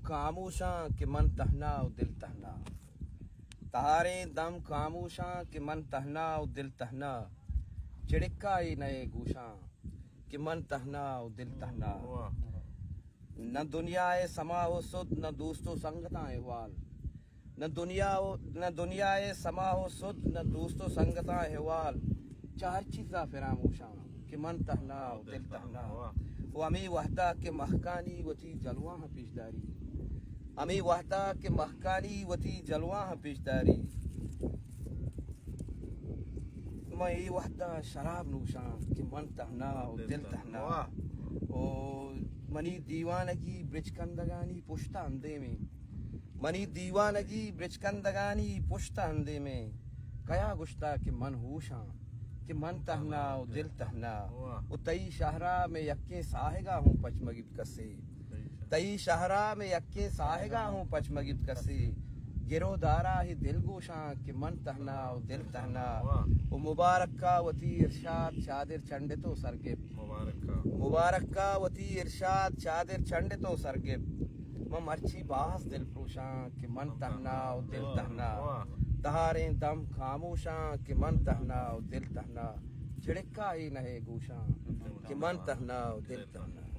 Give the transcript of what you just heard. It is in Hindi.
खामोशां कि मन तहना और दिल तहना, तारे दम खामोशां कि मन तहना और दिल तहना, चिड़का ही नए गूशां कि मन तहना और दिल तहना। न दुनियाए समा हो सुध न दोस्तों संगता अहवाल, न दुनियाए समा हो सुध न दोस्तों संगता अहवाल, चार चीज़ा फरामोशां कि मन तहना और दिल तहना। वो अमी वहदा के महकानी वती जलवा पेशदारी, अमी वहदा के महकानी वती जलवा पेशदारी, मई वहदा शराब नूशां कि मन तहना और दिल तहना। ओ मनी दीवानगी ब्रिजकंदगानी पुश्ता अंधे में, मनी दीवानगी ब्रिजकंदगानी पुश्ता अंधे में, कया गुश्ता कि मन होशां कि मन तहना और दिल तहना। तई शाहरा में यक्के साहेगा हूँ पचमगित कसे, तई शाहरा में यक्के साहेगा हूँ पचमगित कसे, गिरोदारा ही दिल गोशां कि मन तहना और दिल तहना। वो मुबारक का वती इरशाद चादिर चंडे तो सरगिब, मुबारक का वती इरशाद चादिर चंडे तो सरगिब, मर्ची बास दिल प्रोशां कि मन तहना और दिल तहना। तहारे दम खामोशां कि मन तहना और दिल तहना, छिड़का ही नहे गूशां कि मन तहना और दिल तहना।